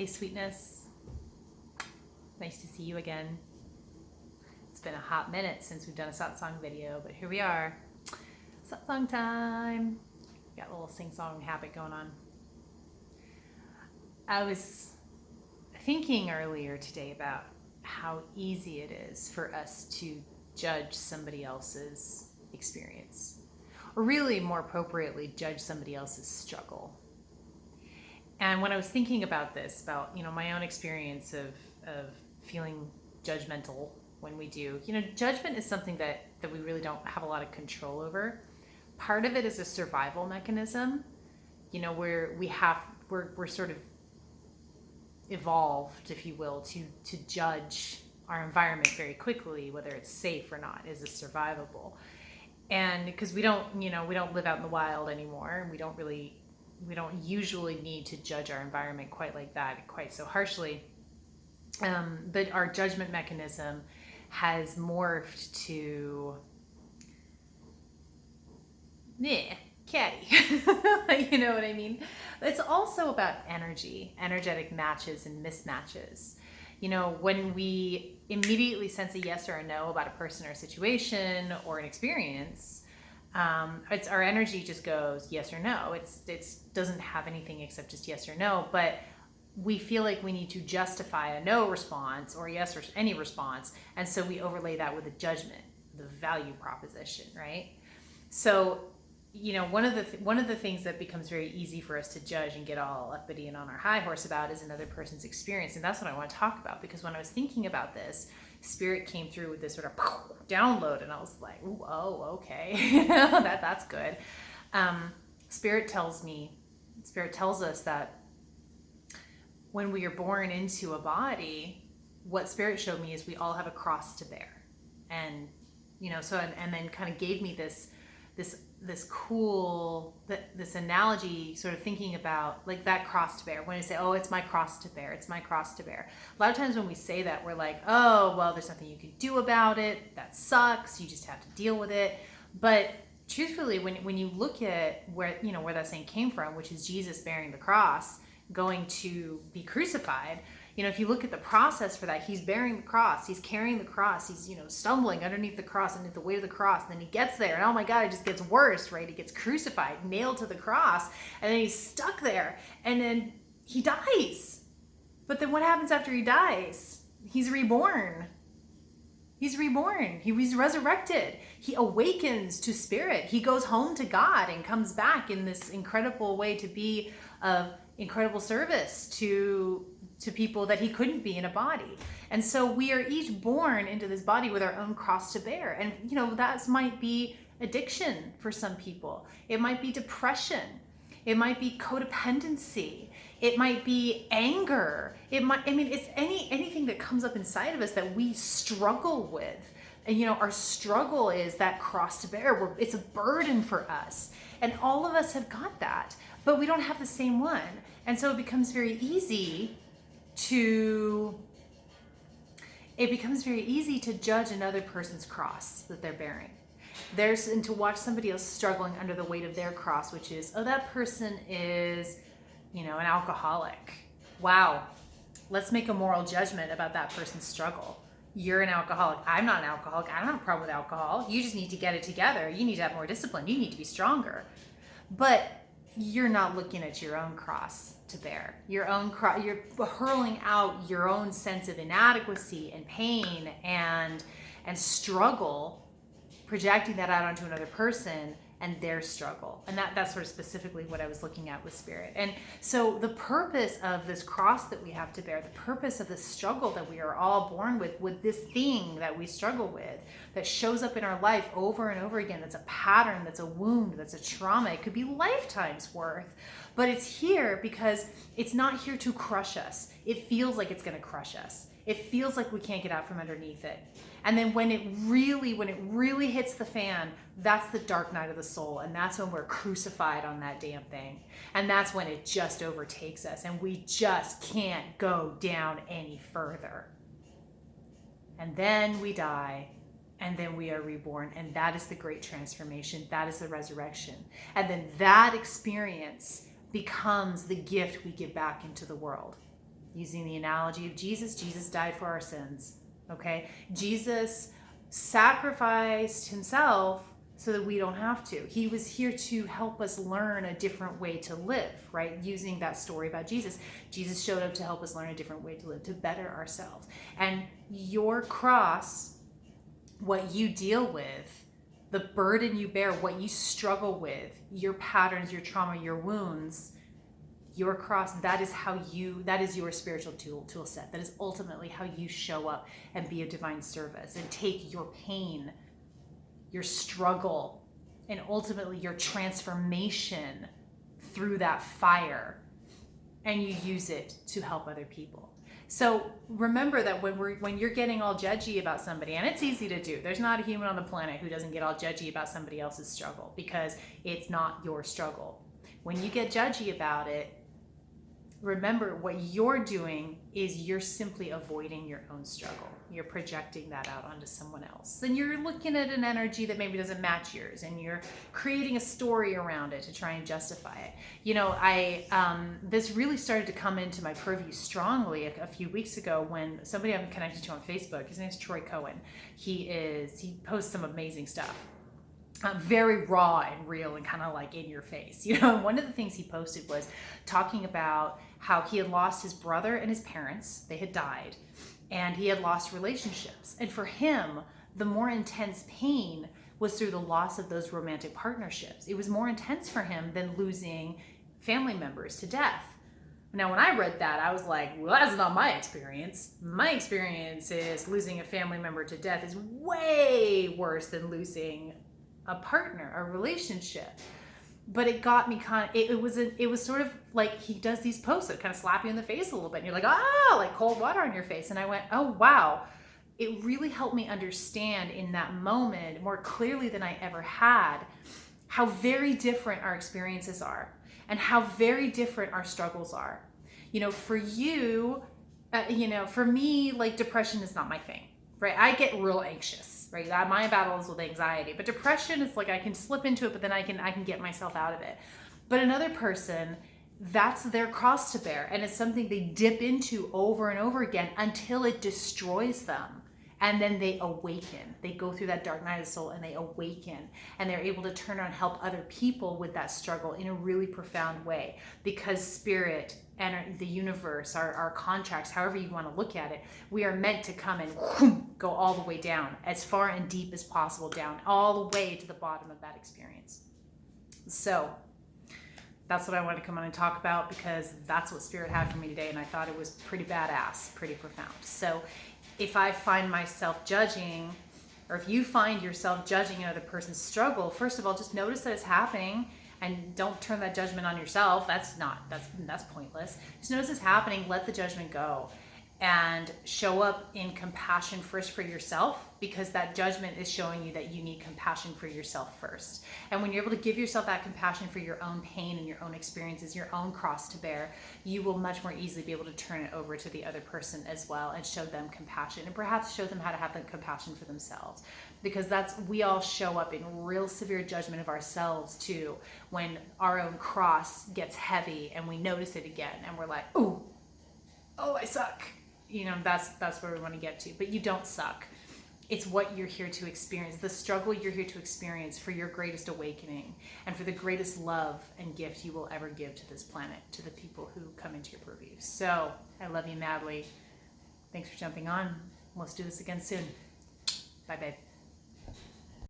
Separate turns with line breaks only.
Hey, sweetness. Nice to see you again. It's been a hot minute since we've done a satsang video, but here we are. Satsang time. Got a little sing-song habit going on. I was thinking earlier today about how easy it is for us to judge somebody else's experience, or really more appropriately, judge somebody else's struggle. And when I was thinking about this, about my own experience of feeling judgmental when we do, judgment is something that we really don't have a lot of control over. Part of it is a survival mechanism, where we're sort of evolved, if you will, to judge our environment very quickly, whether it's safe or not. Is this survivable? And because we don't live out in the wild anymore, we don't usually need to judge our environment quite like that, quite so harshly. But our judgment mechanism has morphed to catty. You know what I mean? It's also about energetic matches and mismatches. When we immediately sense a yes or a no about a person or a situation or an experience, it's our energy just goes yes or no. It doesn't have anything except just yes or no, but we feel like we need to justify a no response or yes or any response, and so we overlay that with a judgment, the value proposition, right? So one of the things that becomes very easy for us to judge and get all uppity and on our high horse about is another person's experience. And that's what I want to talk about, because when I was thinking about this, Spirit came through with this sort of download, and I was like, oh, okay. that's good. Spirit tells us that when we are born into a body, what Spirit showed me is we all have a cross to bear. And and then kind of gave me this analogy, sort of thinking about like that cross to bear. When I say, oh, it's my cross to bear, it's my cross to bear. A lot of times when we say that, we're like, oh, well, there's nothing you can do about it. That sucks. You just have to deal with it. But truthfully, when you look at where that saying came from, which is Jesus bearing the cross, going to be crucified, if you look at the process for that, he's bearing the cross, he's carrying the cross, he's stumbling underneath the cross, underneath the weight of the cross, and then he gets there, and oh my God, it just gets worse, right? He gets crucified, nailed to the cross, and then he's stuck there, and then he dies. But then what happens after he dies? He's reborn. He's resurrected. He awakens to Spirit. He goes home to God and comes back in this incredible way to be of incredible service to people that he couldn't be in a body. And so we are each born into this body with our own cross to bear. And that might be addiction for some people. It might be depression. It might be codependency. It might be anger. It's anything that comes up inside of us that we struggle with. And our struggle is that cross to bear. It's a burden for us. And all of us have got that, but we don't have the same one. And so it becomes very easy to judge another person's cross that they're bearing. And to watch somebody else struggling under the weight of their cross, which is, oh, that person is, an alcoholic. Wow. Let's make a moral judgment about that person's struggle. You're an alcoholic. I'm not an alcoholic. I don't have a problem with alcohol. You just need to get it together. You need to have more discipline. You need to be stronger. But you're not looking at your own cross to bear. Your own cross. You're hurling out your own sense of inadequacy and pain and struggle, projecting that out onto another person and their struggle. And that's sort of specifically what I was looking at with Spirit. And so the purpose of this cross that we have to bear, the purpose of this struggle that we are all born with this thing that we struggle with, that shows up in our life over and over again, that's a pattern, that's a wound, that's a trauma. It could be lifetimes worth, but it's here because it's not here to crush us. It feels like it's going to crush us. It feels like we can't get out from underneath it. And then when it really hits the fan, that's the dark night of the soul. And that's when we're crucified on that damn thing. And that's when it just overtakes us and we just can't go down any further. And then we die, and then we are reborn. And that is the great transformation. That is the resurrection. And then that experience becomes the gift we give back into the world. Using the analogy of Jesus, Jesus died for our sins. Okay? Jesus sacrificed himself so that we don't have to. He was here to help us learn a different way to live, right? Using that story about Jesus. Jesus showed up to help us learn a different way to live, to better ourselves. And your cross, what you deal with, the burden you bear, what you struggle with, your patterns, your trauma, your wounds, your cross, that is your spiritual tool set. That is ultimately how you show up and be of divine service and take your pain, your struggle, and ultimately your transformation through that fire, and you use it to help other people. So remember that when you're getting all judgy about somebody, and it's easy to do, there's not a human on the planet who doesn't get all judgy about somebody else's struggle, because it's not your struggle. When you get judgy about it, remember what you're doing is you're simply avoiding your own struggle. You're projecting that out onto someone else. And you're looking at an energy that maybe doesn't match yours, and you're creating a story around it to try and justify it. You know, this really started to come into my purview strongly a few weeks ago when somebody I'm connected to on Facebook, his name is Troy Cohen. He posts some amazing stuff. Very raw and real and kind of like in your face. You know, one of the things he posted was talking about how he had lost his brother and his parents. They had died, and he had lost relationships. And for him, the more intense pain was through the loss of those romantic partnerships. It was more intense for him than losing family members to death. Now, when I read that, I was like, well, that's not my experience. My experience is losing a family member to death is way worse than losing a partner, a relationship. But it got me it was sort of like he does these posts that kind of slap you in the face a little bit, and you're like, like cold water on your face. And I went, oh wow, it really helped me understand in that moment more clearly than I ever had how very different our experiences are and how very different our struggles are. You know, for you, for me, like depression is not my thing, right? I get real anxious. Right, my battle is with anxiety, but depression is like I can slip into it, but then I can get myself out of it. But another person, that's their cross to bear, and it's something they dip into over and over again until it destroys them, and then they awaken. They go through that dark night of the soul, and they awaken, and they're able to turn around and help other people with that struggle in a really profound way, because spirit and the universe, our contracts, however you want to look at it, we are meant to come and go all the way down, as far and deep as possible down, all the way to the bottom of that experience. So that's what I wanted to come on and talk about, because that's what Spirit had for me today, and I thought it was pretty badass, pretty profound. So if I find myself judging, or if you find yourself judging another person's struggle, first of all, just notice that it's happening. And don't turn that judgment on yourself. That's pointless. Just notice it's happening, let the judgment go, and show up in compassion first for yourself, because that judgment is showing you that you need compassion for yourself first. And when you're able to give yourself that compassion for your own pain and your own experiences, your own cross to bear, you will much more easily be able to turn it over to the other person as well and show them compassion, and perhaps show them how to have the compassion for themselves. Because we all show up in real severe judgment of ourselves too, when our own cross gets heavy and we notice it again and we're like, oh, I suck. You know, that's where we want to get to. But you don't suck. It's what you're here to experience, the struggle you're here to experience for your greatest awakening and for the greatest love and gift you will ever give to this planet, to the people who come into your purview. So I love you madly. Thanks for jumping on. Let's do this again soon. Bye, babe.